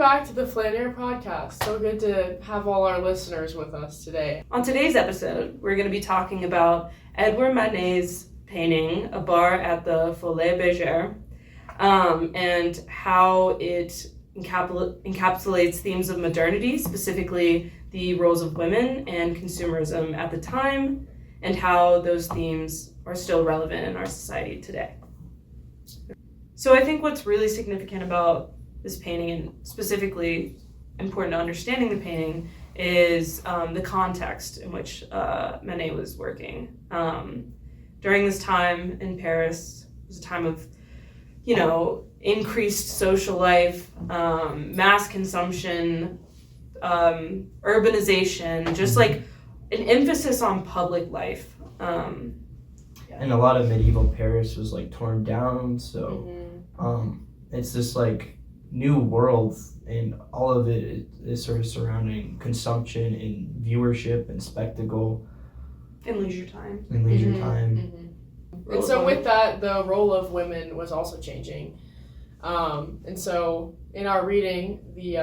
back to the Flaneur podcast. So good to have all our listeners with us today. On today's episode, we're going to be talking about Edouard Manet's painting, A Bar at the Folies Bergère, and how it encapsulates themes of modernity, specifically the roles of women and consumerism at the time, and how those themes are still relevant in our society today. So I think what's really significant about this painting, and specifically important to understanding the painting, is the context in which Manet was working. During this time in Paris, it was a time of, increased social life, mass consumption, urbanization, just like an emphasis on public life. And a lot of medieval Paris was like torn down, so it's this like new world, and all of it is sort of surrounding consumption and viewership and spectacle And leisure time. And so with that, the role of women was also changing. And so in our reading, the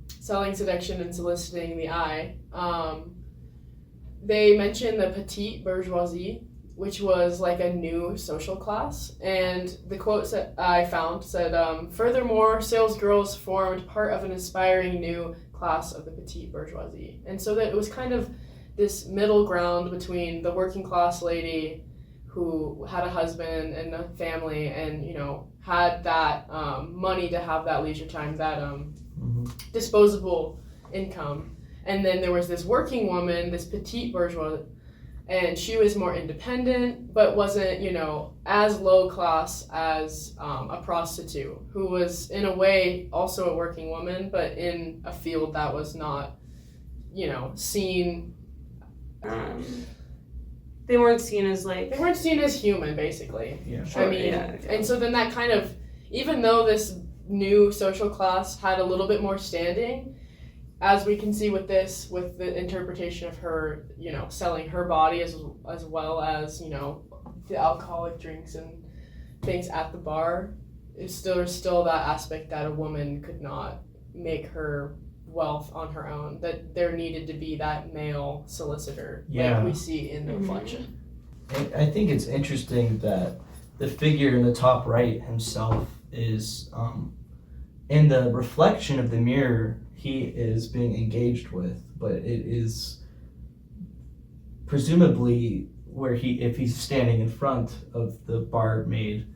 Selling, Seduction, and Soliciting the Eye, they mention the petite bourgeoisie, which was like a new social class. And the quotes that I found said, furthermore, salesgirls formed part of an aspiring new class of the petite bourgeoisie. And so that it was kind of this middle ground between the working class lady who had a husband and a family and, had that money to have that leisure time, that disposable income. And then there was this working woman, this petite bourgeois, and she was more independent, but wasn't, as low class as a prostitute, who was, in a way, also a working woman, but in a field that was not, seen. They weren't seen as like... They weren't seen as human, basically. Yeah, sure. And so then that kind of, even though this new social class had a little bit more standing, as we can see with this, with the interpretation of her, selling her body as well as, the alcoholic drinks and things at the bar, there's still that aspect that a woman could not make her wealth on her own, that there needed to be that male solicitor, like we see in the reflection. I think it's interesting that the figure in the top right himself is, in the reflection of the mirror, he is being engaged with, but it is presumably where if he's standing in front of the barmaid,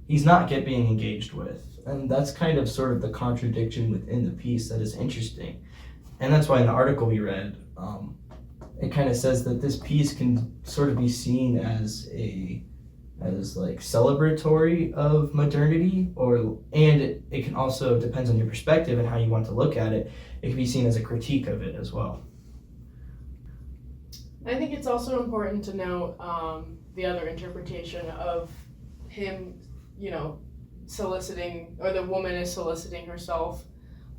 he's not being engaged with. And that's kind of sort of the contradiction within the piece that is interesting. And that's why in the article we read, it kind of says that this piece can sort of be seen as like celebratory of modernity, and it can also, depends on your perspective and how you want to look at it, it can be seen as a critique of it as well. I think it's also important to note the other interpretation of him, soliciting, or the woman is soliciting herself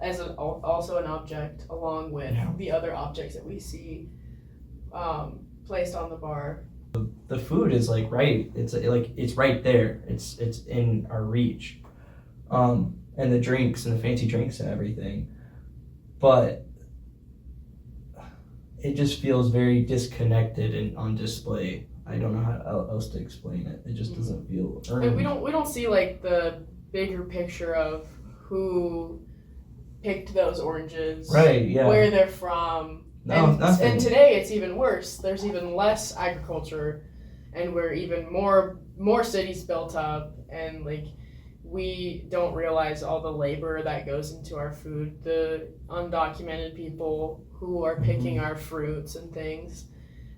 as also an object, along with the other objects that we see placed on the bar. The food is it's right there. It's in our reach, and the drinks and the fancy drinks and everything, but it just feels very disconnected and on display. I don't know how else to explain it. It just doesn't feel earned. And we don't see like the bigger picture of who picked those oranges, right? Yeah, where they're from. No, nothing. And today it's even worse. There's even less agriculture, and we're even more cities built up, and like we don't realize all the labor that goes into our food, the undocumented people who are picking our fruits and things.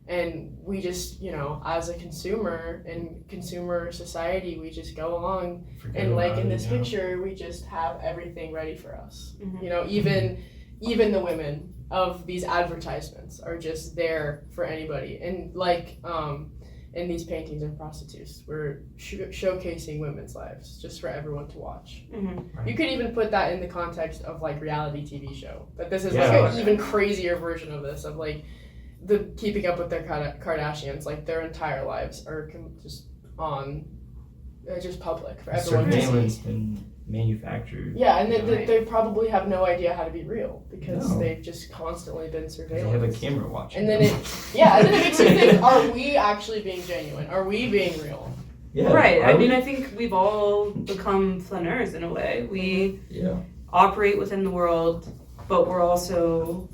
And we just, as a consumer and consumer society, we just go along and like in this picture, we just have everything ready for us. Even the women of these advertisements are just there for anybody. And like in these paintings and prostitutes, we're showcasing women's lives just for everyone to watch. Right. You could even put that in the context of like reality TV show. That this is like an even crazier version of this, of like the keeping up with their Kardashians, like their entire lives are just on, just public for everyone to see. And manufactured. Yeah, and Right. they probably have no idea how to be real because No. they've just constantly been They have a surveilled. camera watching. And then them. and then it makes you think: Are we actually being genuine? Are we being real? Yeah, Right. are I we? mean, I think we've all become flaneurs in a way. We Yeah. operate within the world, but we're also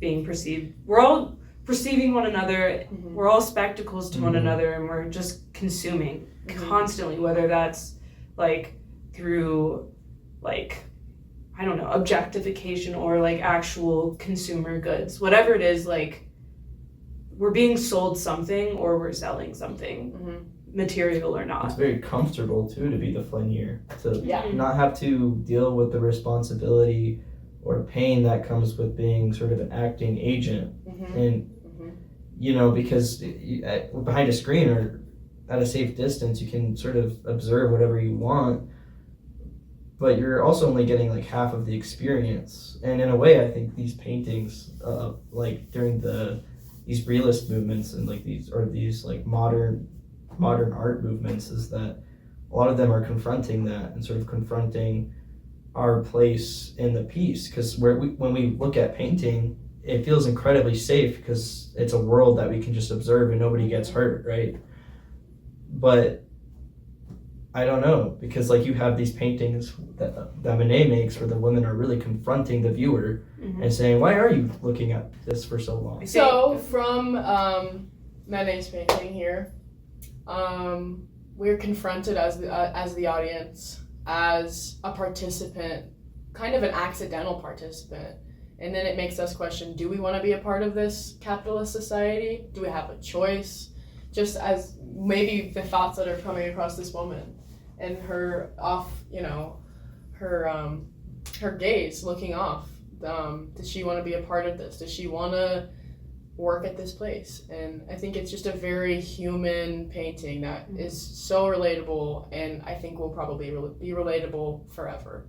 being perceived. We're all perceiving one another. Mhm. We're all spectacles to one Mhm. another, and we're just consuming Mhm. constantly, whether that's like through like I don't know, objectification or like actual consumer goods. Whatever it is, like we're being sold something or we're selling something, Mhm. material or It's not. very comfortable too to be the Flaneur, to Yeah. not have to deal with the responsibility or pain that comes with being sort of an acting agent. Mhm. And Mhm. because behind a screen or at a safe distance, you can sort of observe whatever you want, but you're also only getting like half of the experience. And in a way, I think these paintings, like during these realist movements and like these like modern art movements, is that a lot of them are confronting that and sort of confronting our place in the piece. Because when we look at painting, it feels incredibly safe because it's a world that we can just observe and nobody gets hurt, right? But I don't know, because like you have these paintings that Manet makes where the women are really confronting the viewer Mhm. and saying, "Why are you looking at this for so long?" So from Manet's painting here, we're confronted as the audience, as a participant, kind of an accidental participant. And then it makes us question, do we want to be a part of this capitalist society? Do we have a choice? Just as maybe the thoughts that are coming across this woman and her her gaze looking off. Does she want to be a part of this? Does she want to work at this place? And I think it's just a very human painting that is so relatable, and I think will probably be relatable forever.